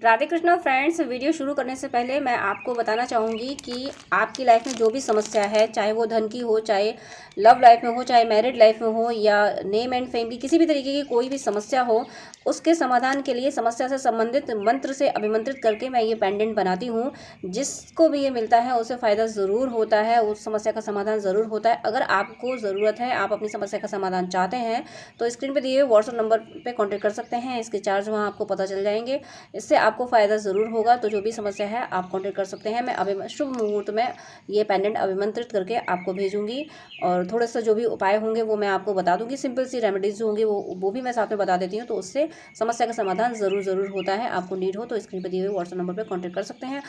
Radhe Krishna friends. Video शुरू करने से पहले मैं आपको बताना चाहूँगी कि आपकी लाइफ में जो भी समस्या है, चाहे वो धन की हो, चाहे लव लाइफ में हो, चाहे मैरिड लाइफ में हो, या नेम एंड फेम की किसी भी तरीके की कोई भी समस्या हो, उसके समाधान के लिए समस्या से संबंधित मंत्र से अभिमंत्रित करके मैं ये पेंडेंट बनाती हूँ। जिसको भी ये मिलता है उसे फ़ायदा ज़रूर होता है, उस समस्या का समाधान ज़रूर होता है। अगर आपको ज़रूरत है, आप अपनी समस्या का समाधान चाहते हैं, तो स्क्रीन पर दिए हुए व्हाट्सएप नंबर पर कॉन्टैक्ट कर सकते हैं। इसके चार्ज वहाँ आपको पता चल जाएंगे। इससे आपको फ़ायदा ज़रूर होगा। तो जो भी समस्या है आप कॉन्टेक्ट कर सकते हैं। मैं अभी शुभ मुहूर्त में ये पेंडेंट अभिमंत्रित करके आपको भेजूंगी, और थोड़े से जो भी उपाय होंगे वो मैं आपको बता दूंगी। सिंपल सी रेमेडीज़ जो होंगी वो भी मैं साथ में बता देती हूँ। तो उससे समस्या का समाधान ज़रूर होता है। आपको नीड हो तो स्क्रीन पर दिए हुए व्हाट्सएप नंबर पर कॉन्टैक्ट कर सकते हैं।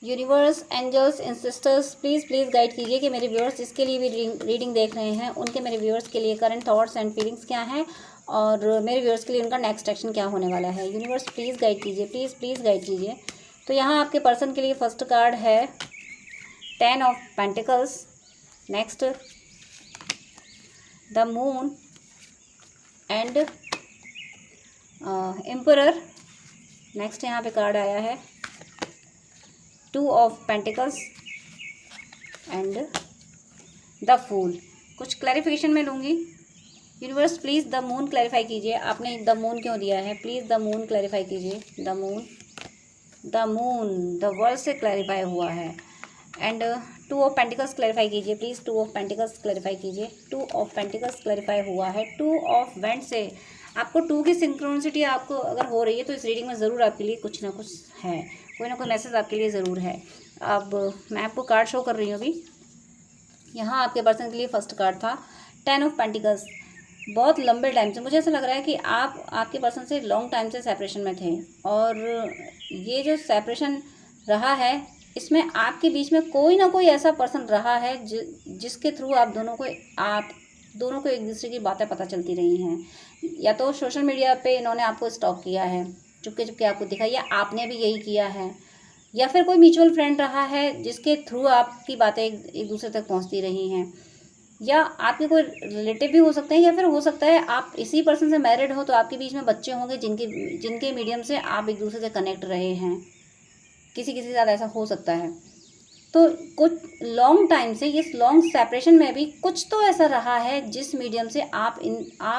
Universe, angels and sisters, please guide कीजिए कि मेरे व्यूअर्स जिसके लिए भी रीडिंग देख रहे हैं, उनके मेरे व्यूअर्स के लिए करंट थॉट्स एंड फीलिंग्स क्या हैं, और मेरे व्यूअर्स के लिए उनका नेक्स्ट एक्शन क्या होने वाला है। यूनिवर्स प्लीज़ गाइड कीजिए, प्लीज़ गाइड कीजिए। तो यहाँ आपके पर्सन के लिए फर्स्ट कार्ड है 10 of pentacles, next the moon and emperor. Next यहाँ पे कार्ड आया है 2 of pentacles and the fool. कुछ क्लैरिफिकेशन मैं लूँगी। Universe please the moon clarify कीजिए। आपने द मून क्यों दिया है? प्लीज़ द मून क्लैरिफाई कीजिए। द मून द वर्ल्ड से क्लैरिफाई हुआ है। एंड 2 ऑफ पेंटिकल्स क्लैरिफाई कीजिए प्लीज़। 2 ऑफ पेंटिकल्स क्लैरिफाई कीजिए। 2 ऑफ पेंटिकल्स क्लैरिफाई हुआ है। 2 ऑफ वेंट से आपको 2 की सिंक्रोनिसिटी आपको अगर हो रही है तो इस रीडिंग में ज़रूर आपके लिए कुछ ना कुछ है, कोई ना कोई मैसेज आपके लिए ज़रूर है। अब मैं आपको कार्ड शो कर रही हूँ अभी। यहाँ आपके पर्सन के लिए फर्स्ट कार्ड था 10 ऑफ पेंटिकल्स। बहुत लंबे टाइम से मुझे ऐसा लग रहा है कि आपके पर्सन से लॉन्ग टाइम से सेपरेशन में थे, और ये जो सेपरेशन रहा है इसमें आपके बीच में कोई ना कोई ऐसा पर्सन रहा है जिसके थ्रू आप दोनों को एक दूसरे की बातें पता चलती रही हैं। या तो सोशल मीडिया पे इन्होंने आपको स्टॉक किया है, चुपके आपको दिखाई, या आपने भी यही किया है, या फिर कोई म्यूचुअल फ्रेंड रहा है जिसके थ्रू आपकी बातें एक दूसरे तक पहुंचती रही हैं, या आपके कोई रिलेटिव भी हो सकते हैं, या फिर हो सकता है आप इसी पर्सन से मैरिड हो तो आपके बीच में बच्चे होंगे जिनके मीडियम से आप एक दूसरे से कनेक्ट रहे हैं। किसी के साथ ऐसा हो सकता है। तो कुछ लॉन्ग टाइम से इस लॉन्ग सेपरेशन में भी कुछ तो ऐसा रहा है जिस मीडियम से आप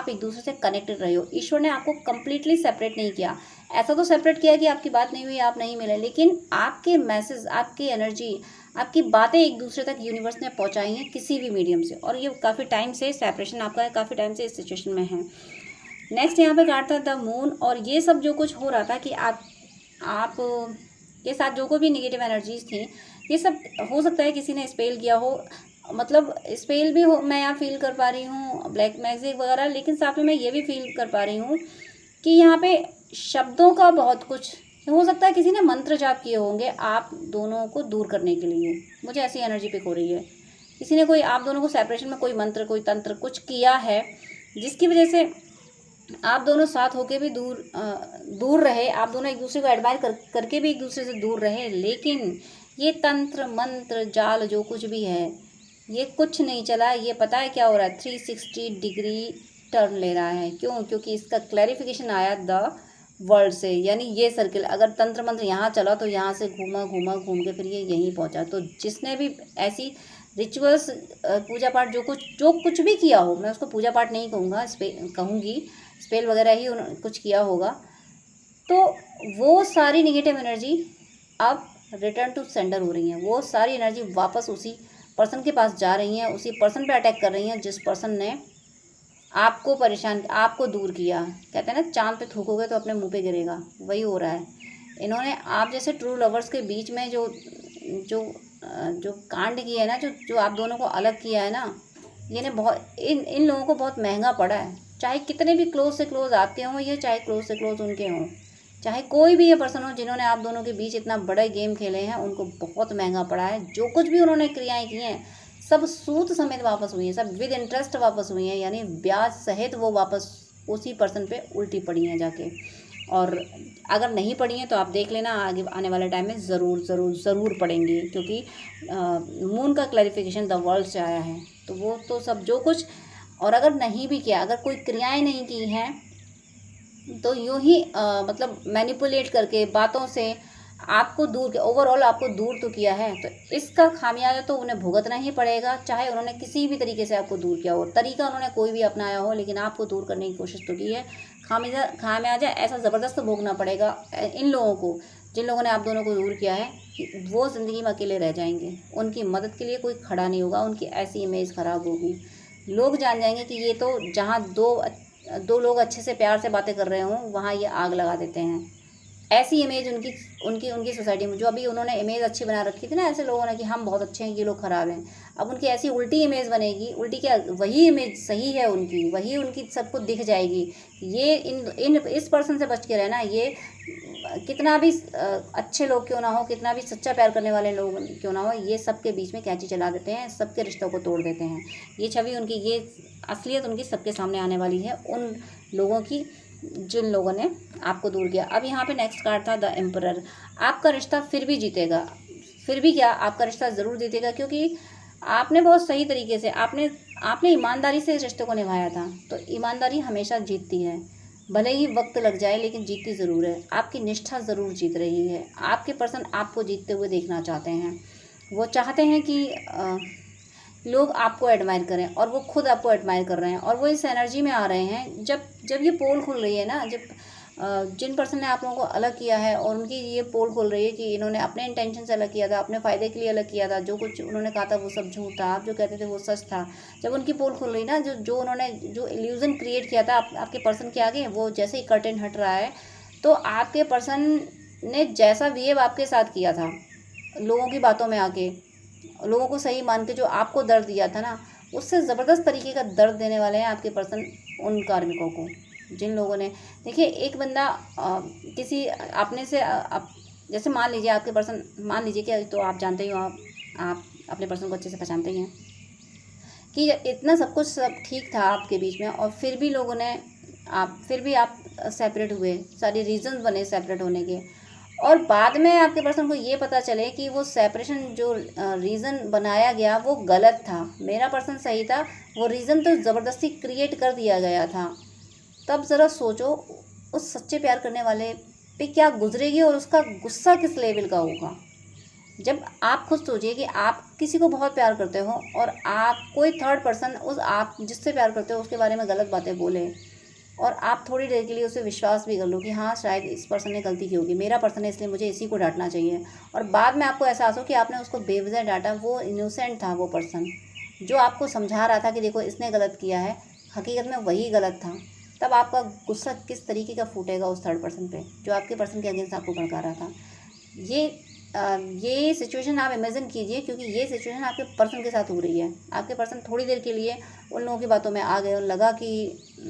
एक दूसरे से कनेक्टेड रहे हो। ईश्वर ने आपको कम्प्लीटली सेपरेट नहीं किया। ऐसा तो सेपरेट किया कि आपकी बात नहीं हुई, आप नहीं मिले, लेकिन आपके मैसेज, आपकी एनर्जी, आपकी बातें एक दूसरे तक यूनिवर्स ने पहुंचाई हैं किसी भी मीडियम से। और ये काफ़ी टाइम से सेपरेशन आपका है, काफ़ी टाइम से इस सिचुएशन में है। नेक्स्ट यहाँ पे कार्ड था द मून। और ये सब जो कुछ हो रहा था कि आप के साथ जो कोई भी निगेटिव एनर्जीज थी, ये सब हो सकता है किसी ने स्पेल किया हो। मतलब स्पेल भी हो, मैं यहाँ फील कर पा रही हूँ, ब्लैक मैजिक वगैरह, लेकिन साथ में मैं ये भी फील कर पा रही हूँ कि यहाँ पे शब्दों का बहुत कुछ हो सकता है। किसी ने मंत्र जाप किए होंगे आप दोनों को दूर करने के लिए, मुझे ऐसी एनर्जी पिक हो रही है। किसी ने कोई आप दोनों को सेपरेशन में कोई मंत्र, कोई तंत्र कुछ किया है जिसकी वजह से आप दोनों साथ होके भी दूर रहे, आप दोनों एक दूसरे को एडमायर करके भी एक दूसरे से दूर रहे। लेकिन ये तंत्र मंत्र जाल जो कुछ भी है ये कुछ नहीं चला। ये पता है क्या हो रहा है? 360 डिग्री टर्न ले रहा है। क्यों? क्योंकि इसका क्लैरिफिकेशन आया द वर्ल्ड से, यानी ये सर्किल अगर तंत्र मंत्र यहाँ चला तो यहाँ से घूम के फिर ये यहीं पहुँचा। तो जिसने भी ऐसी रिचुअल्स, पूजा पाठ, जो कुछ भी किया हो, मैं उसको पूजा पाठ नहीं कहूँगा, कहूँगी स्पेल वगैरह ही कुछ किया होगा, तो वो सारी नेगेटिव एनर्जी अब रिटर्न टू सेंडर हो रही हैं। वो सारी एनर्जी वापस उसी पर्सन के पास जा रही हैं, उसी पर्सन पे अटैक कर रही हैं जिस पर्सन ने आपको परेशान, आपको दूर किया। कहते हैं ना, चांद पे थूकोगे तो अपने मुंह पे गिरेगा, वही हो रहा है। इन्होंने आप जैसे ट्रू लवर्स के बीच में जो जो जो कांड किया है ना, जो आप दोनों को अलग किया है ना, ये बहुत इन लोगों को बहुत महंगा पड़ा है। चाहे कितने भी क्लोज से क्लोज आपके हों, ये चाहे क्लोज से क्लोज उनके हों, चाहे कोई भी ये पर्सन हो जिन्होंने आप दोनों के बीच इतना बड़ा गेम खेले हैं, उनको बहुत महंगा पड़ा है। जो कुछ भी उन्होंने क्रियाएं की हैं सब सूद समेत वापस हुई हैं, सब विद इंटरेस्ट वापस हुई हैं, यानी ब्याज सहित वो वापस उसी पर्सन पे उल्टी पड़ी हैं जाके। और अगर नहीं पड़ी हैं तो आप देख लेना, आगे आने वाले टाइम में ज़रूर पड़ेंगी, क्योंकि मून का क्लैरिफिकेशन द वर्ल्ड से आया है। तो वो तो सब जो कुछ, और अगर नहीं भी किया, अगर कोई क्रियाएं नहीं की हैं तो यूं ही मतलब मैनिपुलेट करके बातों से आपको दूर, ओवरऑल आपको दूर तो किया है, तो इसका खामियाजा तो उन्हें भुगतना ही पड़ेगा, चाहे उन्होंने किसी भी तरीके से आपको दूर किया हो, तरीका उन्होंने कोई भी अपनाया हो, लेकिन आपको दूर करने की कोशिश तो की है। खामियाजा ऐसा ज़बरदस्त भोगना पड़ेगा इन लोगों को, जिन लोगों ने आप दोनों को दूर किया है, कि वो ज़िंदगी में अकेले रह जाएंगे, उनकी मदद के लिए कोई खड़ा नहीं होगा, उनकी ऐसी इमेज ख़राब होगी। लोग जान जाएंगे कि ये तो जहाँ दो लोग अच्छे से प्यार से बातें कर रहे हों, वहाँ ये आग लगा देते हैं। ऐसी इमेज उनकी उनकी उनकी सोसाइटी में, जो अभी उन्होंने इमेज अच्छी बना रखी थी ना ऐसे लोगों ने कि हम बहुत अच्छे हैं, ये लोग ख़राब हैं, अब उनकी ऐसी उल्टी इमेज बनेगी। उल्टी क्या, वही इमेज सही है उनकी, वही उनकी सबको दिख जाएगी। ये इन इस पर्सन से बच के रहना, ये कितना भी अच्छे लोग क्यों ना हो, कितना भी सच्चा प्यार करने वाले लोग क्यों ना हो, ये सबके बीच में कैंची चला देते हैं, सबके रिश्तों को तोड़ देते हैं। ये छवि उनकी, ये असलियत उनकी सबके सामने आने वाली है, उन लोगों की जिन लोगों ने आपको दूर किया। अब यहाँ पे नेक्स्ट कार्ड था द एम्परर। आपका रिश्ता फिर भी जीतेगा, फिर भी क्या, आपका रिश्ता ज़रूर जीतेगा, क्योंकि आपने बहुत सही तरीके से, आपने ईमानदारी से इस रिश्ते को निभाया था। तो ईमानदारी हमेशा जीतती है, भले ही वक्त लग जाए, लेकिन जीतती ज़रूर है। आपकी निष्ठा ज़रूर जीत रही है। आपके पर्सन आपको जीतते हुए देखना चाहते हैं। वो चाहते हैं कि लोग आपको एडमायर करें, और वो खुद आपको एडमायर कर रहे हैं, और वो इस एनर्जी में आ रहे हैं। जब ये पोल खुल रही है ना, जब जिन पर्सन ने आप लोगों को अलग किया है और उनकी ये पोल खुल रही है कि इन्होंने अपने इंटेंशन से अलग किया था, अपने फ़ायदे के लिए अलग किया था, जो कुछ उन्होंने कहा था वो सब झूठ था, आप जो कहते थे वो सच था। जब उनकी पोल खुल रही ना, जो उन्होंने जो इल्यूज़न क्रिएट किया था आपके पर्सन के आगे, वो जैसे ही कर्टेन हट रहा है, तो आपके पर्सन ने जैसा बिहेव आपके साथ किया था, लोगों की बातों में आके, लोगों को सही मान के जो आपको दर्द दिया था ना, उससे ज़बरदस्त तरीके का दर्द देने वाले हैं आपके पर्सन उन कार्मिकों को, जिन लोगों ने, देखिए एक बंदा किसी अपने से आप जैसे मान लीजिए आपके पर्सन, मान लीजिए कि तो आप जानते ही हो, आप अपने पर्सन को अच्छे से पहचानते ही हैं कि इतना सब कुछ सब ठीक था आपके बीच में, और फिर भी आप सेपरेट हुए, सारे रीज़न बने सेपरेट होने के, और बाद में आपके पर्सन को ये पता चले कि वो सेपरेशन जो रीज़न बनाया गया वो गलत था, मेरा पर्सन सही था, वो रीज़न तो ज़बरदस्ती क्रिएट कर दिया गया था। तब ज़रा सोचो उस सच्चे प्यार करने वाले पे क्या गुजरेगी, और उसका गुस्सा किस लेवल का होगा। जब आप खुद सोचिए कि आप किसी को बहुत प्यार करते हो, और आप कोई थर्ड पर्सन उस आप जिससे प्यार करते हो उसके बारे में गलत बातें बोले, और आप थोड़ी देर के लिए उसे विश्वास भी कर लो कि हाँ शायद इस पर्सन ने गलती की होगी, मेरा पर्सन है इसलिए मुझे इसी को डांटना चाहिए, और बाद में आपको एहसास हो कि आपने उसको बेवजह डांटा, वो इनोसेंट था, वो पर्सन जो आपको समझा रहा था कि देखो इसने गलत किया है, हकीकत में वही गलत था। तब आपका गुस्सा किस तरीके का फूटेगा उस थर्ड पर्सन पे जो आपके पर्सन के अगेंस्ट आपको भड़का रहा था। ये सिचुएशन आप इमेजिन कीजिए, क्योंकि ये सिचुएशन आपके पर्सन के साथ हो रही है। आपके पर्सन थोड़ी देर के लिए उन लोगों की बातों में आ गए और लगा कि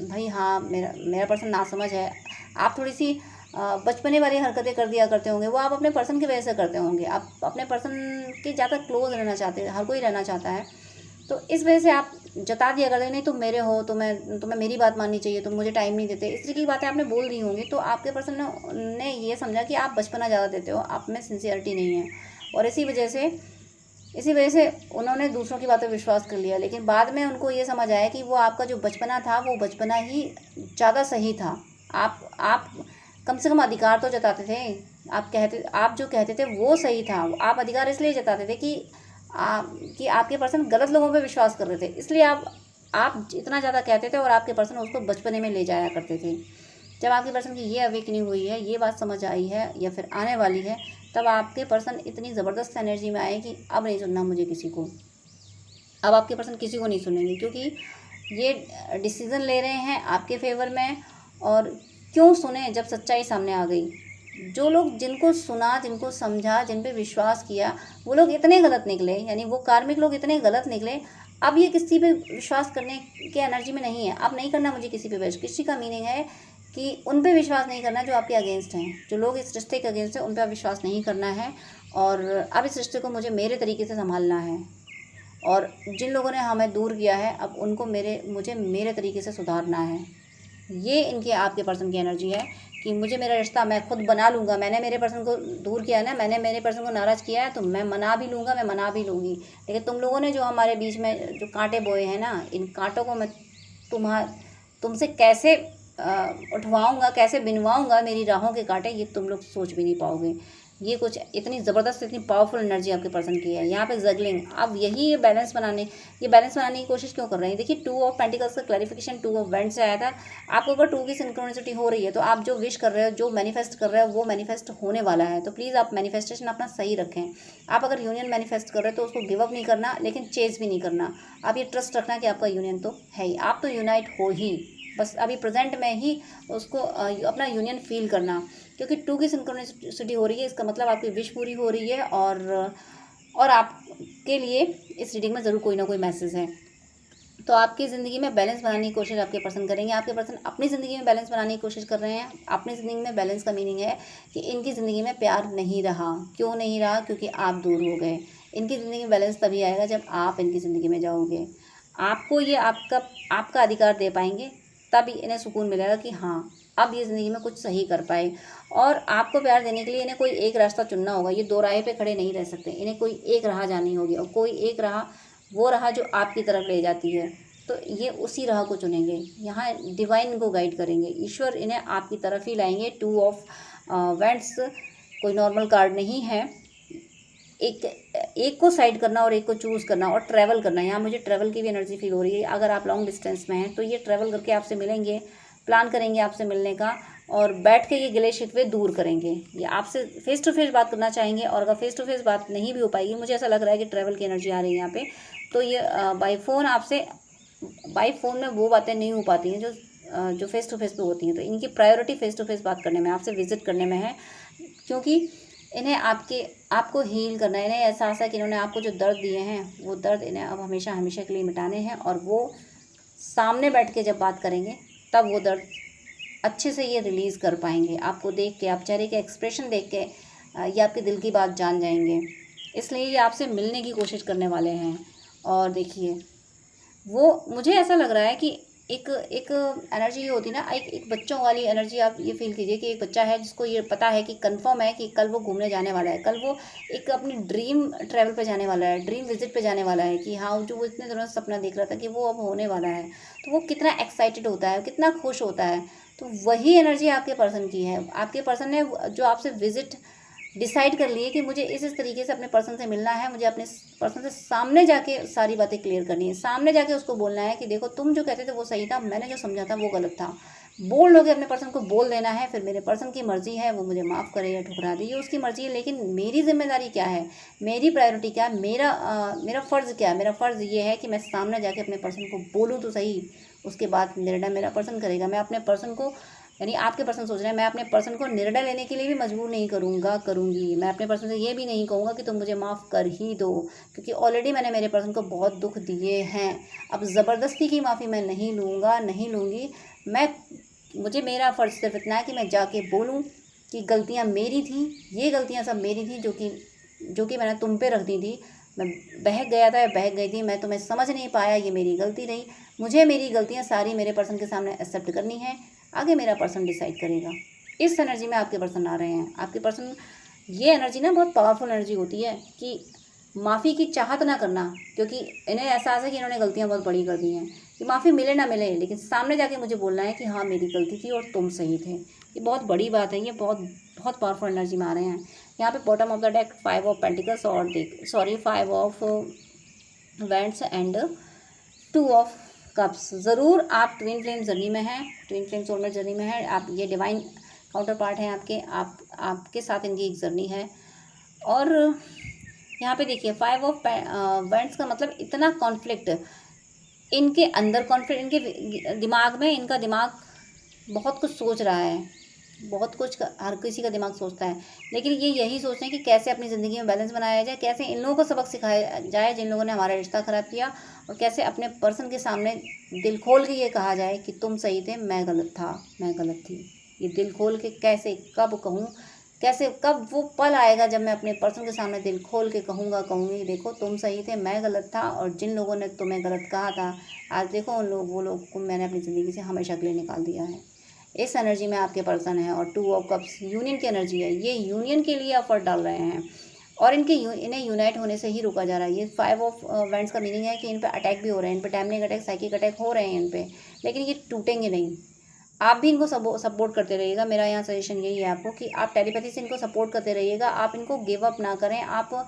भाई हाँ मेरा पर्सन नासमझ है। आप थोड़ी सी बचपने वाली हरकतें कर दिया करते होंगे, वो आप अपने पर्सन की वजह से करते होंगे। आप अपने पर्सन के ज़्यादा क्लोज रहना चाहते हैं, हर कोई रहना चाहता है, तो इस वजह से आप जता दिया करते नहीं तुम मेरे हो, तुम्हें मेरी बात माननी चाहिए, तुम मुझे टाइम नहीं देते, इस तरीके की बातें आपने बोल दी होंगी। तो आपके पर्सन ने ये समझा कि आप बचपना ज़्यादा देते हो, आप में सिंसियरिटी नहीं है, और इसी वजह से उन्होंने दूसरों की बातों पर विश्वास कर लिया। लेकिन बाद में उनको ये समझ आया कि वो आपका जो बचपना था वो बचपना ही ज़्यादा सही था। आप कम से कम अधिकार तो जताते थे, आप जो कहते थे वो सही था। आप अधिकार इसलिए जताते थे कि आपके पर्सन गलत लोगों पे विश्वास कर रहे थे, इसलिए आप इतना ज़्यादा कहते थे, और आपके पर्सन उसको बचपने में ले जाया करते थे। जब आपके पर्सन की ये अवेकनिंग हुई है, ये बात समझ आई है या फिर आने वाली है, तब आपके पर्सन इतनी ज़बरदस्त एनर्जी में आए कि अब नहीं सुनना मुझे किसी को। अब आपके पर्सन किसी को नहीं सुनेंगे, क्योंकि ये डिसीज़न ले रहे हैं आपके फेवर में। और क्यों सुने जब सच्चाई सामने आ गई। जो लोग, जिनको सुना, जिनको समझा, जिन पे विश्वास किया, वो लोग इतने गलत निकले, यानी वो कार्मिक लोग इतने गलत निकले। अब ये किसी पे विश्वास करने के एनर्जी में नहीं है। अब नहीं करना मुझे किसी पे विश्वास। किसी का मीनिंग है कि उन पे विश्वास नहीं करना जो आपके अगेंस्ट हैं, जो लोग इस रिश्ते के अगेंस्ट हैं, उन पर विश्वास नहीं करना है। और अब इस रिश्ते को मुझे मेरे तरीके से संभालना है, और जिन लोगों ने हमें दूर किया है अब उनको मुझे मेरे तरीके से सुधारना है। ये इनके आपके पर्सन की एनर्जी है कि मुझे मेरा रिश्ता मैं खुद बना लूँगा। मैंने मेरे पर्सन को दूर किया है ना, मैंने मेरे पर्सन को नाराज़ किया है, तो मैं मना भी लूँगा, मैं मना भी लूँगी। लेकिन तुम लोगों ने जो हमारे बीच में जो कांटे बोए हैं ना, इन कांटों को मैं तुमसे कैसे उठवाऊँगा, कैसे बिनवाऊँगा मेरी राहों के कांटे, ये तुम लोग सोच भी नहीं पाओगे। ये कुछ इतनी ज़बरदस्त, इतनी पावरफुल एनर्जी आपके पर्सन की है। यहाँ पे जगलिंग, अब यही ये बैलेंस बनाने की कोशिश क्यों कर रहे हैं। देखिए 2 ऑफ पेंटिकल्स का क्लैरिफिकेशन 2 ऑफ वेंड से आया था। आपको अगर 2 की सिंक्रोनिसिटी हो रही है तो आप जो विश कर रहे हो, जो मैनिफेस्ट कर रहे हो, वो मैनिफेस्ट होने वाला है। तो प्लीज़ आप मैनिफेस्टेशन अपना सही रखें। आप अगर यूनियन मैनिफेस्ट कर रहे हो तो उसको गिव अप नहीं करना, लेकिन चेज भी नहीं करना। आप ये ट्रस्ट रखना कि आपका यूनियन तो है ही, आप तो यूनाइट हो ही, बस अभी प्रेजेंट में ही उसको अपना यूनियन फील करना। क्योंकि 2 की सिंक्रोनिसिटी हो रही है, इसका मतलब आपकी विश पूरी हो रही है और आपके लिए इस रीडिंग में ज़रूर कोई ना कोई मैसेज है। तो आपकी ज़िंदगी में बैलेंस बनाने की कोशिश आपके पर्सन करेंगे। आपके पर्सन अपनी ज़िंदगी में बैलेंस बनाने की कोशिश कर रहे हैं। अपनी ज़िंदगी में बैलेंस का मीनिंग है कि इनकी ज़िंदगी में प्यार नहीं रहा। क्यों नहीं रहा? क्योंकि आप दूर हो गए। इनकी ज़िंदगी में बैलेंस तभी आएगा जब आप इनकी ज़िंदगी में जाओगे। आपको ये आपका अधिकार दे पाएंगे, तभी इन्हें सुकून मिलेगा कि हाँ, अब ये ज़िंदगी में कुछ सही कर पाए। और आपको प्यार देने के लिए इन्हें कोई एक रास्ता चुनना होगा। ये 2 राह पे खड़े नहीं रह सकते। इन्हें कोई एक राह जानी होगी, और कोई एक राह वो राह जो आपकी तरफ ले जाती है, तो ये उसी राह को चुनेंगे। यहाँ डिवाइन को गाइड करेंगे, ईश्वर इन्हें आपकी तरफ ही लाएंगे। 2 ऑफ वेंड्स कोई नॉर्मल कार्ड नहीं है। एक को साइड करना और एक को चूज़ करना और ट्रैवल करना। यहाँ मुझे ट्रैवल की भी एनर्जी फील हो रही है। अगर आप लॉन्ग डिस्टेंस में हैं तो ये ट्रैवल करके आपसे मिलेंगे, प्लान करेंगे आपसे मिलने का, और बैठ के ये गिले शिकवे दूर करेंगे। ये आपसे फेस टू फेस बात करना चाहेंगे, और अगर फेस टू फेस बात नहीं भी हो पाएगी, मुझे ऐसा लग रहा है कि ट्रैवल की एनर्जी आ रही है यहाँ पे, तो ये बाई फ़ोन में वो बातें नहीं हो पाती हैं जो फेस टू फेस पे होती हैं। तो इनकी प्रायोरिटी फेस टू फेस बात करने में, आपसे विजिट करने में है, क्योंकि इन्हें आपको हील करना है। इन्हें एहसास है कि इन्होंने आपको जो दर्द दिए हैं, वो दर्द इन्हें अब हमेशा हमेशा के लिए मिटाने हैं, और वो सामने बैठ के जब बात करेंगे तब वो दर्द अच्छे से ये रिलीज़ कर पाएंगे। आपको देख के, आप चेहरे के एक्सप्रेशन देख के ये आपके दिल की बात जान जाएंगे। इसलिए ये आपसे मिलने की कोशिश करने वाले हैं। और देखिए, वो मुझे ऐसा लग रहा है कि एक एनर्जी ये होती है ना, एक बच्चों वाली एनर्जी। आप ये फील कीजिए कि एक बच्चा है जिसको ये पता है कि कंफर्म है कि कल वो घूमने जाने वाला है, कल वो एक अपनी ड्रीम ट्रैवल पे जाने वाला है, ड्रीम विजिट पे जाने वाला है, कि हाँ, जो वो इतने दिनों से सपना देख रहा था कि वो अब होने वाला है, तो वो कितना एक्साइटेड होता है, कितना खुश होता है। तो वही एनर्जी आपके पर्सन की है। आपके पर्सन ने जो आपसे विजिट डिसाइड कर लिए कि मुझे इस तरीके से अपने पर्सन से मिलना है, मुझे अपने पर्सन से सामने जाके सारी बातें क्लियर करनी है, सामने जाके उसको बोलना है कि देखो, तुम जो कहते थे वो सही था, मैंने जो समझा था वो गलत था। बोल लोगे, अपने पर्सन को बोल देना है। फिर मेरे पर्सन की मर्जी है, वो मुझे माफ़ करे या ठुकरा दे, ये उसकी मर्जी है। लेकिन मेरी जिम्मेदारी क्या है, मेरी प्रायोरिटी क्या है, मेरा फ़र्ज़ क्या है। मेरा फ़र्ज़ ये है कि मैं सामने जाके अपने पर्सन को बोलूँ तो सही, उसके बाद निर्णय मेरा पर्सन करेगा। मैं अपने पर्सन को, यानी आपके पर्सन सोच रहे हैं, मैं अपने पर्सन को निर्णय लेने के लिए भी मजबूर नहीं करूँगी। मैं अपने पर्सन से ये भी नहीं कहूँगा कि तुम मुझे माफ़ कर ही दो, क्योंकि ऑलरेडी मैंने मेरे पर्सन को बहुत दुख दिए हैं। अब ज़बरदस्ती की माफ़ी मैं नहीं लूँगी। मुझे मेरा फ़र्ज़ सिर्फ इतना है कि मैं जाके बोलूँ कि गलतियाँ मेरी थी, ये गलतियाँ सब मेरी थी जो कि मैंने तुम पे रख दी थी। मैं बहक गया था या बहक गई थी, मैं तुम्हें समझ नहीं पाया, ये मेरी गलती रही। मुझे मेरी गलतियाँ सारी मेरे पर्सन के सामने एक्सेप्ट करनी है। आगे मेरा पर्सन डिसाइड करेगा। इस एनर्जी में आपके पर्सन आ रहे हैं। आपके पर्सन, ये एनर्जी ना बहुत पावरफुल एनर्जी होती है कि माफ़ी की चाहत ना करना, क्योंकि इन्हें एहसास है कि इन्होंने गलतियाँ बहुत बड़ी कर दी हैं, कि माफ़ी मिले ना मिले, लेकिन सामने जाके मुझे बोलना है कि हाँ, मेरी गलती थी और तुम सही थे। ये बहुत बड़ी बात है। ये बहुत पावरफुल एनर्जी में आ रहे हैं। यहाँ पे bottom of the deck 5 of pentacles और 5 of wands and 2 of cups. ज़रूर आप ट्विन फ्लेम जर्नी में हैं, ट्विन फ्लेम सोलमेट जर्नी में है आप। ये डिवाइन काउंटर पार्ट है आपके साथ इनकी एक जर्नी है। और यहाँ पे देखिए 5 ऑफ वैंड्स का मतलब इतना कॉन्फ्लिक्ट इनके अंदर, कॉन्फ्लिक्ट इनके दिमाग में। इनका दिमाग बहुत कुछ सोच रहा है, बहुत कुछ हर किसी का दिमाग सोचता है, लेकिन ये यही सोचते हैं कि कैसे अपनी ज़िंदगी में बैलेंस बनाया जाए, कैसे इन लोगों को सबक सिखाया जाए जिन लोगों ने हमारा रिश्ता ख़राब किया, और कैसे अपने पर्सन के सामने दिल खोल के ये कहा जाए कि तुम सही थे, मैं गलत थी। ये दिल खोल के कैसे, कब कहूँ, कैसे, कब वो पल आएगा जब मैं अपने पर्सन के सामने दिल खोल के कहूँगी देखो, तुम सही थे, मैं गलत था, और जिन लोगों ने तुम्हें गलत कहा था, आज देखो वो लोग को मैंने अपनी ज़िंदगी से हमेशा के लिए निकाल दिया है। इस एनर्जी में आपके पर्सन है। और 2 ऑफ कप्स यूनियन की एनर्जी है। ये यूनियन के लिए एफर्ट डाल रहे हैं, और इन्हें यूनाइट होने से ही रोका जा रहा है। ये 5 ऑफ वैंड्स का मीनिंग है कि इन पे अटैक भी हो रहे हैं, इन पे डैमनिंग अटैक, साइकिक अटैक हो रहे हैं इन पे, लेकिन ये टूटेंगे नहीं। आप भी इनको सपोर्ट करते रहिएगा। मेरा यहाँ सजेशन यही है आपको कि आप टेलीपैथी से इनको सपोर्ट करते रहिएगा। आप इनको गिव अप ना करें। आप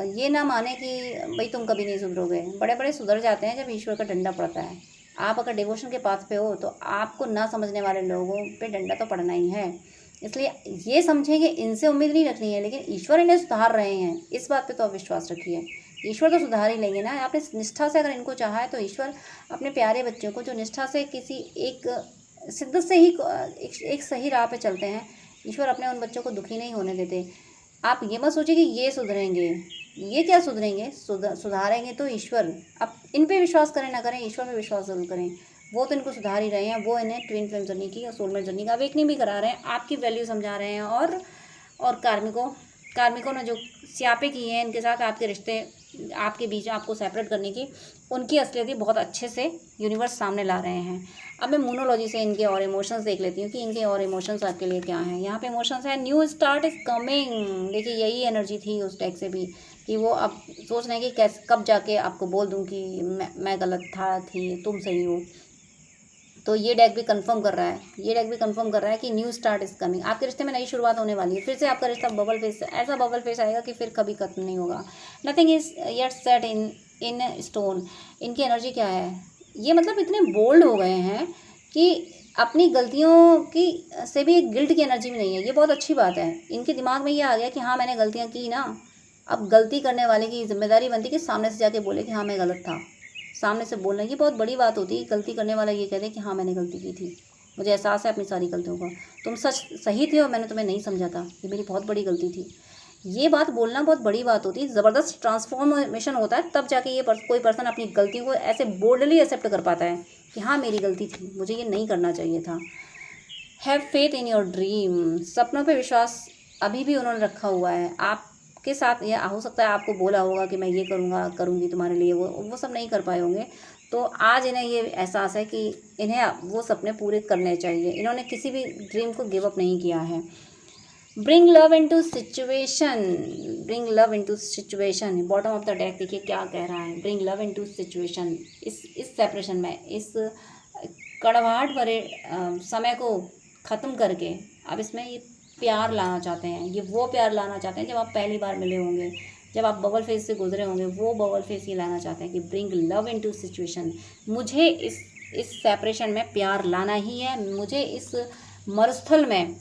ये ना माने कि भाई तुम कभी नहीं सुधरोगे। बड़े बड़े सुधर जाते हैं जब ईश्वर का डंडा पड़ता है। आप अगर डिवोशन के पाथ पे हो तो आपको ना समझने वाले लोगों पे डंडा तो पड़ना ही है। इसलिए ये समझें कि इनसे उम्मीद नहीं रखनी है, लेकिन ईश्वर इन्हें सुधार रहे हैं, इस बात पे तो आप विश्वास रखिए। ईश्वर तो सुधार ही लेंगे ना। आपने निष्ठा से अगर इनको चाहा है तो ईश्वर अपने प्यारे बच्चों को जो निष्ठा से किसी एक सिद्ध से ही एक सही राह पे चलते हैं, ईश्वर अपने उन बच्चों को दुखी नहीं होने देते। आप ये मत सोचिए कि ये सुधरेंगे, ये क्या सुधरेंगे, सुधारेंगे तो ईश्वर। आप इन पे विश्वास करें ना करें, ईश्वर पे विश्वास जरूर करें। वो तो इनको सुधार ही रहे हैं। वो इन्हें ट्विन फ्लेम जर्नी की और सोलमेट जर्नी का अवेकनिंग भी करा रहे हैं, आपकी वैल्यू समझा रहे हैं। और कार्मिकों ने जो स्यापे की हैं इनके साथ आपके रिश्ते, आपके बीच आपको सेपरेट करने की, उनकी असलियत ही बहुत अच्छे से यूनिवर्स सामने ला रहे हैं। अब मैं मोनोलॉजी से इनके और इमोशंस देख लेती हूँ कि इनके और इमोशंस आपके लिए क्या हैं। यहाँ पे इमोशंस है न्यू स्टार्ट इज़ कमिंग। देखिए यही एनर्जी थी उस डेक से भी कि वो अब सोच रहे हैं कि कैसे कब जाके आपको बोल दूँ कि मैं गलत थी तुम सही हो। तो ये डेक भी कंफर्म कर रहा है, कि न्यू स्टार्ट इज कमिंग। आपके रिश्ते में नई शुरुआत होने वाली है। फिर से आपका रिश्ता बबल फेस, ऐसा बबल फेस आएगा कि फिर कभी खत्म नहीं होगा। Nothing is yet set in stone. इनकी एनर्जी क्या है, ये मतलब इतने बोल्ड हो गए हैं कि अपनी गलतियों की से भी गिल्ट की एनर्जी में नहीं है। ये बहुत अच्छी बात है। इनके दिमाग में ये आ गया कि हाँ मैंने गलतियाँ की ना। अब गलती करने वाले की जिम्मेदारी बनती कि सामने से जाके बोले कि हाँ मैं गलत था। सामने से बोलना ये बहुत बड़ी बात होती है। गलती करने वाला ये कह दे कि हाँ मैंने गलती की थी, मुझे एहसास है अपनी सारी गलतियों का, तुम सही थे और मैंने तुम्हें नहीं समझा था, ये मेरी बहुत बड़ी गलती थी। ये बात बोलना बहुत बड़ी बात होती है। ज़बरदस्त ट्रांसफॉर्मेशन होता है तब जाके ये कोई पर्सन अपनी गलतियों को ऐसे बोल्डली एक्सेप्ट कर पाता है कि हाँ मेरी गलती थी, मुझे ये नहीं करना चाहिए था। Have faith in your dream. सपनों पे विश्वास अभी भी उन्होंने रखा हुआ है। आपके साथ ये हो सकता है आपको बोला होगा कि मैं ये करूँगी तुम्हारे लिए, वो सब नहीं कर पाए होंगे। तो आज इन्हें ये एहसास है कि इन्हें वो सपने पूरे करने चाहिए। इन्होंने किसी भी ड्रीम को गिव अप नहीं किया है। Bring love into situation. Bottom of the deck देखिए क्या कह रहा है। Bring love into situation. इस सेपरेशन में, इस कड़वाहट भरे समय को ख़त्म करके अब इसमें ये प्यार लाना चाहते हैं। ये वो प्यार लाना चाहते हैं जब आप पहली बार मिले होंगे, जब आप बबल फेस से गुजरे होंगे, वो बबल फेस ये लाना चाहते हैं कि ब्रिंग लव इनटू सिचुएशन। मुझे इस सेपरेशन में प्यार लाना ही है, मुझे इस मरुस्थल में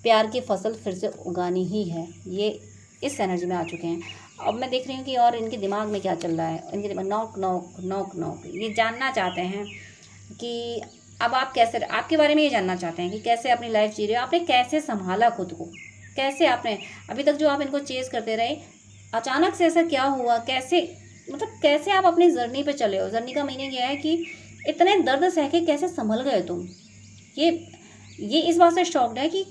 प्यार की फसल फिर से उगानी ही है। ये इस एनर्जी में आ चुके हैं। अब मैं देख रही हूँ कि और इनके दिमाग में क्या चल रहा है। इनके दिमाग नॉक नॉक नॉक नॉक, ये जानना चाहते हैं कि अब आप कैसे, आपके बारे में ये जानना चाहते हैं कि कैसे अपनी लाइफ जी रहे हो, आपने कैसे संभाला खुद को, कैसे आपने अभी तक जो आप इनको चेज़ करते रहे, अचानक से ऐसा क्या हुआ, कैसे मतलब कैसे आप अपनी जर्नी पे चले हो। जर्नी का मीनिंग ये है कि इतने दर्द सह के कैसे संभल गए तुम। ये इस बात से शॉक्ड है कि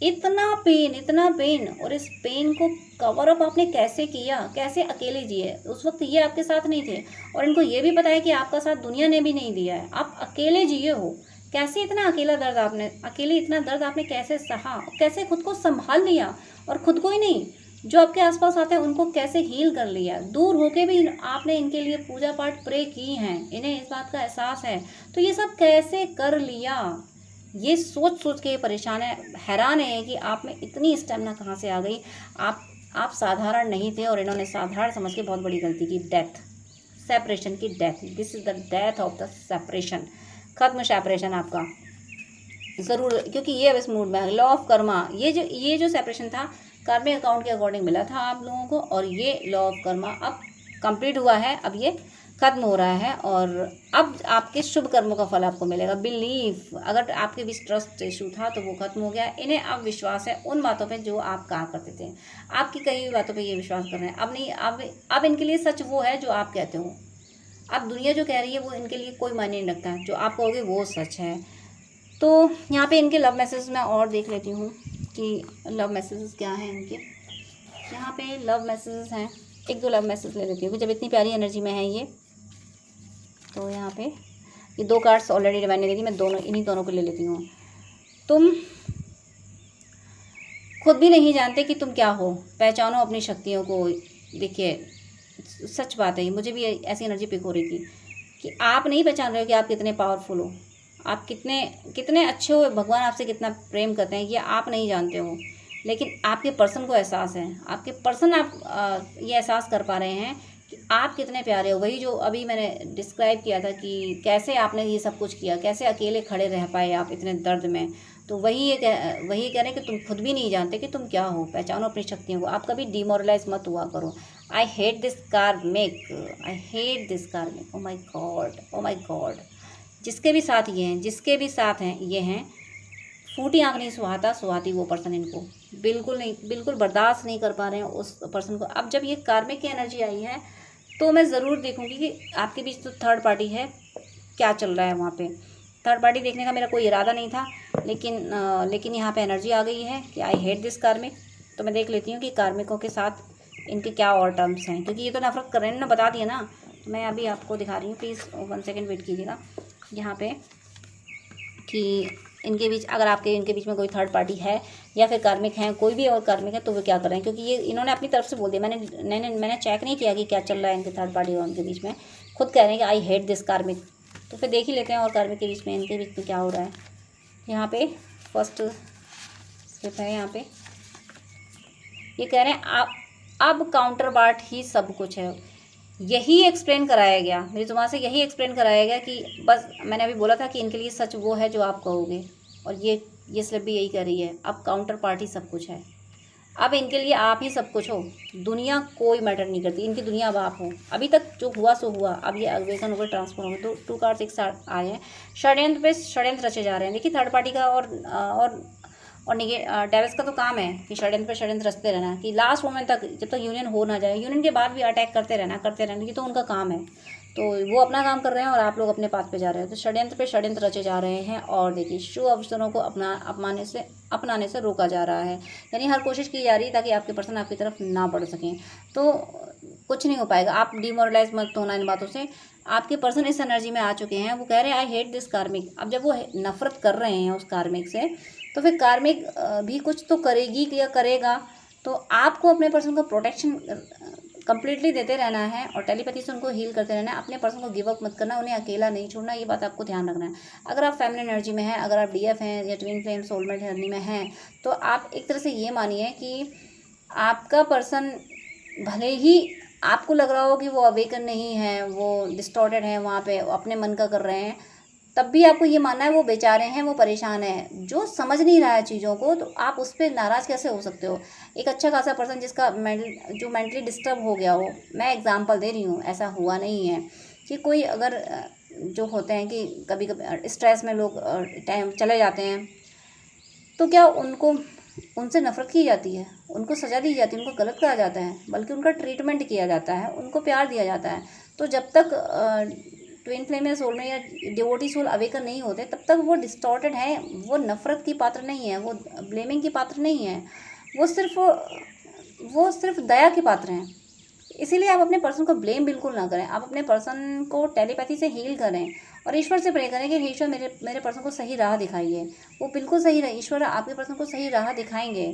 इतना पेन और इस पेन को कवर अप आपने कैसे किया, कैसे अकेले जिए। उस वक्त ये आपके साथ नहीं थे और इनको ये भी पता है कि आपका साथ दुनिया ने भी नहीं दिया है, आप अकेले जिए हो। कैसे इतना इतना दर्द आपने कैसे सहा, कैसे खुद को संभाल लिया, और खुद को ही नहीं जो आपके आसपास आते हैं उनको कैसे हील कर लिया। दूर होके भी आपने इनके लिए पूजा पाठ प्रे की हैं, इन्हें इस बात का एहसास है। तो ये सब कैसे कर लिया, ये सोच के परेशान है, हैरान है कि आप में इतनी स्टेमिना कहाँ से आ गई। आप साधारण नहीं थे और इन्होंने साधारण समझ के बहुत बड़ी गलती की। डेथ, सेपरेशन की death, this is the death of the separation. खत्म सेपरेशन आपका ज़रूर, क्योंकि ये अब इस मूड में लॉ ऑफ कर्मा, ये जो सेपरेशन था कार्मिक अकाउंट के अकॉर्डिंग मिला था आप लोगों को, और ये लॉ ऑफ कर्मा अब कंप्लीट हुआ है, अब ये खत्म हो रहा है और अब आपके शुभ कर्मों का फल आपको मिलेगा। बिलीव, अगर आपके बीच ट्रस्ट इशू था तो वो खत्म हो गया। इन्हें अब विश्वास है उन बातों पे जो आप कहा करते थे। आपकी कई हुई बातों पे ये विश्वास कर रहे हैं। अब नहीं, अब इनके लिए सच वो है जो आप कहते हो। अब दुनिया जो कह रही है वो इनके लिए कोई मायने नहीं रखता है, जो आप कहोगे वो सच है। तो यहाँ पे इनके लव मैसेज मैं और देख लेती हूँ कि लव मैसेजेस क्या हैं इनके। यहाँ पे लव मैसेजेस हैं, एक दो लव मैसेज ले लेती हूँ जब इतनी प्यारी एनर्जी में है ये। तो यहाँ पे ये दो कार्ड्स ऑलरेडी डिवाइन ने दी थी, मैं इन्हीं दोनों को ले लेती हूँ। तुम खुद भी नहीं जानते कि तुम क्या हो, पहचानो अपनी शक्तियों को। देखिए सच बात है, मुझे भी ऐसी एनर्जी पिक हो रही थी कि आप नहीं पहचान रहे हो कि आप कितने पावरफुल हो। आप कितने कितने अच्छे हो, भगवान आपसे कितना प्रेम करते हैं ये आप नहीं जानते हो, लेकिन आपके पर्सन को एहसास है। आपके पर्सन ये एहसास कर पा रहे हैं कि आप कितने प्यारे हो। वही जो अभी मैंने डिस्क्राइब किया था कि कैसे आपने ये सब कुछ किया, कैसे अकेले खड़े रह पाए आप इतने दर्द में। तो वही कह रहे हैं कि तुम खुद भी नहीं जानते कि तुम क्या हो। पहचानो अपनी शक्तियों को। आप कभी डिमोरलाइज मत हुआ करो। आई हेट दिस कार्मिक, आई हेट दिस कार्मिक, ओ माई गॉड, ओ माई गॉड। जिसके भी साथ ये हैं, जिसके भी साथ हैं ये हैं, फूटी आँख नहीं सुहाती वो पर्सन इनको बिल्कुल नहीं, बिल्कुल बर्दाश्त नहीं कर पा रहे हैं उस पर्सन को। अब जब ये कार्मिक की एनर्जी आई है तो मैं ज़रूर देखूंगी कि आपके बीच तो थर्ड पार्टी है, क्या चल रहा है वहाँ पे। थर्ड पार्टी देखने का मेरा कोई इरादा नहीं था, लेकिन यहाँ पे एनर्जी आ गई है कि आई हेट दिस कार्मिक। तो मैं देख लेती हूँ कि कार्मिकों के साथ इनके क्या और टर्म्स हैं, क्योंकि ये तो नफरत कर रहे हैं ना, बता दिया ना। तो मैं अभी आपको दिखा रही हूँ, प्लीज़ 1 सेकेंड वेट कीजिएगा यहाँ पे कि इनके बीच, अगर आपके इनके बीच में कोई थर्ड पार्टी है या फिर कार्मिक हैं, कोई भी और कार्मिक है, तो वो क्या कर रहे हैं। क्योंकि ये इन्होंने अपनी तरफ से बोल दिया, मैंने चेक नहीं किया कि क्या चल रहा है इनके थर्ड पार्टी और उनके बीच में। खुद कह रहे हैं कि आई हेट दिस कार्मिक। तो फिर देख ही लेते हैं और कार्मिक के बीच में, इनके बीच में क्या हो रहा है। यहाँ पे फर्स्ट स्टेप है, यहाँ पे ये कह रहे हैं अब काउंटर पार्ट ही सब कुछ है। यही एक्सप्लेन कराया गया मेरी जुबान से, यही एक्सप्लेन कराया गया कि बस मैंने अभी बोला था कि इनके लिए सच वो है जो आप कहोगे, और ये स्लिप भी यही कह रही है। अब काउंटर पार्ट ही सब कुछ है, अब इनके लिए आप ही सब कुछ हो। दुनिया कोई मैटर नहीं करती, इनकी दुनिया अब आप हो। अभी तक जो हुआ सो हुआ, अब ये अवेकन होकर ट्रांसफर होंगे। तो 2 कार्ड्स एक साथ आए हैं। षड्यंत्र पे षड्यंत्र रचे जा रहे हैं। देखिए थर्ड पार्टी का और डेविल्स का तो काम है कि षड्यंत्र पे षड्यंत्र रचते रहना, कि लास्ट मोमेंट तक, जब तक यूनियन हो ना जाए, यूनियन के बाद भी अटैक करते रहना, ये तो उनका काम है। तो वो अपना काम कर रहे हैं और आप लोग अपने पाथ पे जा रहे हैं। तो षड्यंत्र पे षड्यंत्र रचे जा रहे हैं। और देखिए शुभ अवसरों को अपनाने से रोका जा रहा है, यानी हर कोशिश की जा रही है ताकि आपके पर्सन आपकी तरफ ना बढ़ सकें। तो कुछ नहीं हो पाएगा, आप डिमोरलाइज मत होना इन बातों से। आपके पर्सन इस एनर्जी में आ चुके हैं, वो कह रहे हैं आई हेट दिस कार्मिक। अब जब वो नफरत कर रहे हैं उस कार्मिक से, तो फिर कार्मिक भी कुछ तो करेगी या करेगा। तो आपको अपने पर्सन को प्रोटेक्शन कंप्लीटली देते रहना है और टेलीपैथी से उनको हील करते रहना है। अपने पर्सन को गिव अप मत करना, उन्हें अकेला नहीं छोड़ना, ये बात आपको ध्यान रखना है। अगर आप फैमिली एनर्जी में हैं, अगर आप डीएफ हैं या ट्विन फ्लेम सोलमेट एनर्जी में हैं, तो आप एक तरह से ये मानिए कि आपका पर्सन भले ही आपको लग रहा हो कि वो अवेकन नहीं है, वो डिस्टॉर्टेड है, वहाँ पे अपने मन का कर रहे हैं, तब भी आपको ये मानना है वो बेचारे हैं, वो परेशान है, जो समझ नहीं रहा है चीज़ों को। तो आप उस पर नाराज़ कैसे हो सकते हो। एक अच्छा खासा पर्सन जिसका जो मेंटली डिस्टर्ब हो गया हो, मैं एग्जांपल दे रही हूँ, ऐसा हुआ नहीं है कि कोई अगर जो होते हैं कि कभी कभी स्ट्रेस में लोग टाइम चले जाते हैं, तो क्या उनसे नफरत की जाती है, उनको सज़ा दी जाती है, उनको गलत कहा जाता है, बल्कि उनका ट्रीटमेंट किया जाता है, उनको प्यार दिया जाता है। तो जब तक ट्विन फ्लेम या सोल में या डिवोटी सोल अवेकन नहीं होते, तब तक वो डिस्टॉर्टेड है, वो नफ़रत की पात्र नहीं है, वो ब्लेमिंग की पात्र नहीं है, वो सिर्फ दया के पात्र हैं। इसीलिए आप अपने पर्सन को ब्लेम बिल्कुल ना करें। आप अपने पर्सन को टेलीपैथी से हील करें और ईश्वर से प्रे करें कि ईश्वर मेरे पर्सन को सही राह दिखाइए। वो बिल्कुल सही रहे, ईश्वर आपके पर्सन को सही राह दिखाएंगे।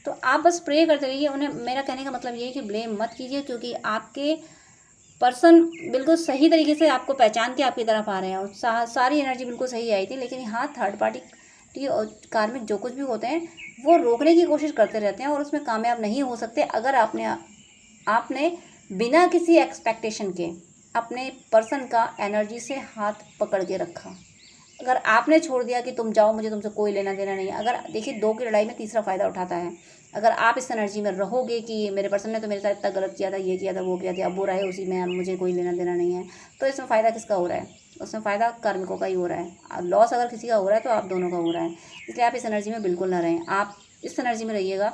तो आप बस प्रे करते रहिए उन्हें। मेरा कहने का मतलब ये है कि ब्लेम मत कीजिए, क्योंकि आपके पर्सन बिल्कुल सही तरीके से आपको पहचान के आपकी तरफ आ रहे हैं और सारी एनर्जी बिल्कुल सही आई थी। लेकिन यहाँ थर्ड पार्टी और कार्मिक जो कुछ भी होते हैं, वो रोकने की कोशिश करते रहते हैं और उसमें कामयाब नहीं हो सकते। अगर आपने बिना किसी एक्सपेक्टेशन के अपने पर्सन का एनर्जी से हाथ पकड़ के रखा, अगर आपने छोड़ दिया कि तुम जाओ, मुझे तुमसे कोई लेना देना नहीं है। अगर देखिए, 2 की लड़ाई में तीसरा फ़ायदा उठाता है। अगर आप इस एनर्जी में रहोगे कि मेरे पर्सन ने तो मेरे साथ इतना गलत किया था, ये किया था, वो किया था, अब वो रहे उसी में, मुझे कोई लेना देना नहीं है, तो इसमें फ़ायदा किसका हो रहा है? उसमें फ़ायदा कार्मिकों का ही हो रहा है। लॉस अगर किसी का हो रहा है तो आप दोनों का हो रहा है। इसलिए आप इस एनर्जी में बिल्कुल ना रहें, आप इस एनर्जी में रहिएगा।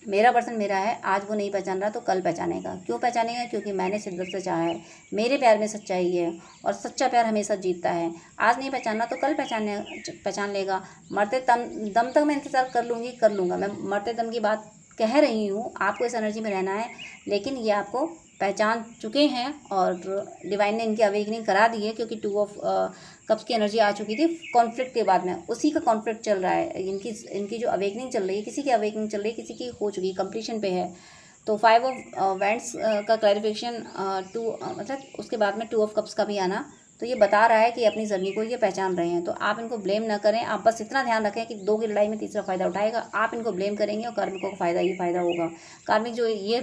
मेरा पर्सन मेरा है, आज वो नहीं पहचान रहा तो कल पहचानेगा। क्यों पहचानेगा? क्योंकि मैंने शिद्दत से चाहा है, मेरे प्यार में सच्चाई है और सच्चा प्यार हमेशा जीतता है। आज नहीं पहचानना तो कल पहचान लेगा। मरते दम तक मैं इंतज़ार कर लूँगा। मैं मरते दम की बात कह रही हूँ, आपको इस एनर्जी में रहना है। लेकिन ये आपको पहचान चुके हैं और डिवाइन ने इनकी अवेकनिंग करा दी है, क्योंकि 2 ऑफ कप्स की एनर्जी आ चुकी थी कॉन्फ्लिक्ट के बाद में। उसी का कॉन्फ्लिक्ट चल रहा है। इनकी जो अवेकनिंग चल रही है, किसी की अवेकनिंग चल रही है, किसी की हो चुकी है, कंप्लीशन पे है। तो 5 ऑफ वैंड्स का क्लैरिफिकेशन मतलब उसके बाद में 2 ऑफ कप्स का भी आना तो ये बता रहा है कि अपनी जर्नी को ये पहचान रहे हैं। तो आप इनको ब्लेम ना करें, आप बस इतना ध्यान रखें कि 2 की लड़ाई में तीसरा फ़ायदा उठाएगा। आप इनको ब्लेम करेंगे और कार्मिकों को फ़ायदा ही फ़ायदा होगा। कार्मिक जो ये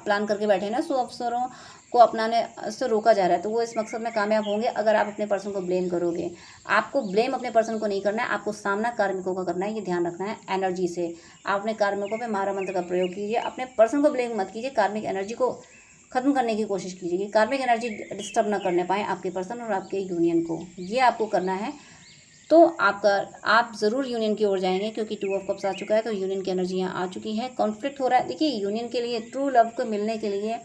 प्लान करके बैठे हैं ना, सो अवसरों को अपनाने से रोका जा रहा है, तो वो इस मकसद में कामयाब होंगे अगर आप अपने पर्सन को ब्लेम करोगे। आपको ब्लेम अपने पर्सन को नहीं करना है, आपको सामना कार्मिकों का करना है, ये ध्यान रखना है एनर्जी से। आप अपने कार्मिकों पे मारा मंत्र का प्रयोग कीजिए, अपने पर्सन को ब्लेम मत कीजिए, कार्मिक एनर्जी को ख़त्म करने की कोशिश कीजिए कि कार्मिक एनर्जी डिस्टर्ब ना करने पाएँ आपके पर्सन और आपके यूनियन को, ये आपको करना है। तो आप ज़रूर यूनियन की ओर जाएंगे, क्योंकि 2 ऑफ कप्स आ चुका है, तो यूनियन की एनर्जी यहाँ आ चुकी है। कॉन्फ्लिक्ट हो रहा है, देखिए यूनियन के लिए, ट्रू लव को मिलने के लिए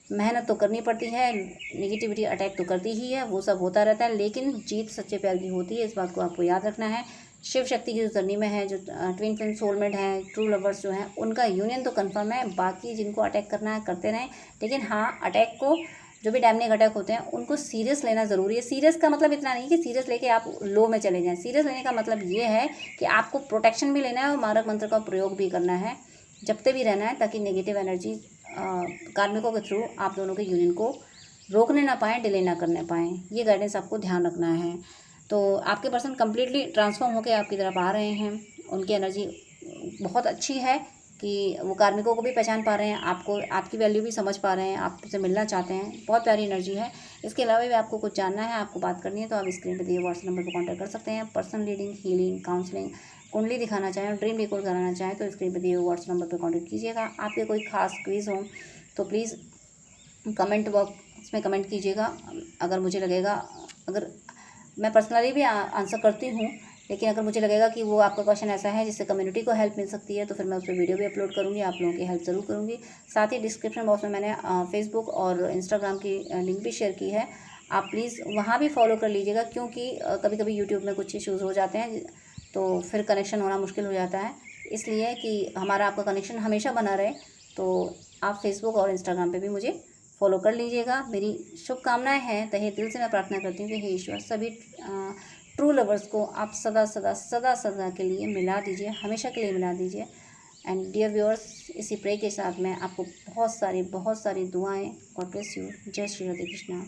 मेहनत तो करनी पड़ती है, नेगेटिविटी अटैक तो करती ही है, वो सब होता रहता है, लेकिन जीत सच्चे प्यार की होती है, इस बात को आपको याद रखना है। शिव शक्ति की जो जर्नी में है, जो ट्विन फ्लेम सोलमेट हैं, ट्रू लवर्स जो हैं, उनका यूनियन तो कंफर्म है। बाकी जिनको अटैक करना है करते रहें, लेकिन हाँ, अटैक को, जो भी डैमनिंग अटैक होते हैं उनको सीरियस लेना ज़रूरी है। सीरियस का मतलब इतना नहीं कि सीरियस लेके आप लो में चले जाएं। सीरियस लेने का मतलब ये है कि आपको प्रोटेक्शन भी लेना है और मारक मंत्र का प्रयोग भी करना है, जपते भी रहना है, ताकि नेगेटिव एनर्जी कार्मिकों के थ्रू आप दोनों के यूनियन को रोकने ना पाएँ, डिले ना करने पाएँ। ये गाइडेंस आपको ध्यान रखना है। तो आपके पर्सन कम्प्लीटली ट्रांसफॉर्म होकर आपकी तरफ आ रहे हैं। उनकी एनर्जी बहुत अच्छी है कि वो कार्मिकों को भी पहचान पा रहे हैं, आपको, आपकी वैल्यू भी समझ पा रहे हैं, आपसे मिलना चाहते हैं। बहुत प्यारी एनर्जी है। इसके अलावा भी आपको कुछ जानना है, आपको बात करनी है, तो आप स्क्रीन पर दिए व्हाट्सएप नंबर पर कॉन्टैक्ट कर सकते हैं। पर्सनल रीडिंग, हीलिंग, काउंसलिंग, कुंडली दिखाना चाहें और ड्रीम रिकॉर्ड कराना चाहें तो स्क्रीन पर दिए व्हाट्सएप नंबर पर कॉन्टैक्ट कीजिएगा। आपके कोई खास क्विज़ हो तो प्लीज़ कमेंट बॉक्स में कमेंट कीजिएगा। अगर मुझे लगेगा, अगर मैं पर्सनली भी आंसर करती हूँ, लेकिन अगर मुझे लगेगा कि वो आपका क्वेश्चन ऐसा है जिससे कम्युनिटी को हेल्प मिल सकती है, तो फिर मैं उस पर वीडियो भी अपलोड करूँगी, आप लोगों की हेल्प ज़रूर करूँगी। साथ ही डिस्क्रिप्शन बॉक्स में मैंने फेसबुक और इंस्टाग्राम की लिंक भी शेयर की है, आप प्लीज़ वहाँ भी फॉलो कर लीजिएगा, क्योंकि कभी कभी यूट्यूब में कुछ इशूज़ हो जाते हैं, तो फिर कनेक्शन होना मुश्किल हो जाता है। इसलिए कि हमारा आपका कनेक्शन हमेशा बना रहे, तो आप फेसबुक और इंस्टाग्राम पर भी मुझे फॉलो कर लीजिएगा। मेरी शुभकामनाएं हैं, तहे दिल से मैं प्रार्थना करती हूँ कि हे ईश्वर, सभी ट्रू लवर्स को आप सदा सदा सदा सदा के लिए मिला दीजिए, हमेशा के लिए मिला दीजिए। एंड डियर व्यूअर्स, इसी प्रे के साथ मैं आपको बहुत सारी दुआएं, गॉड ब्लेस यू। जय श्री राधे कृष्णा।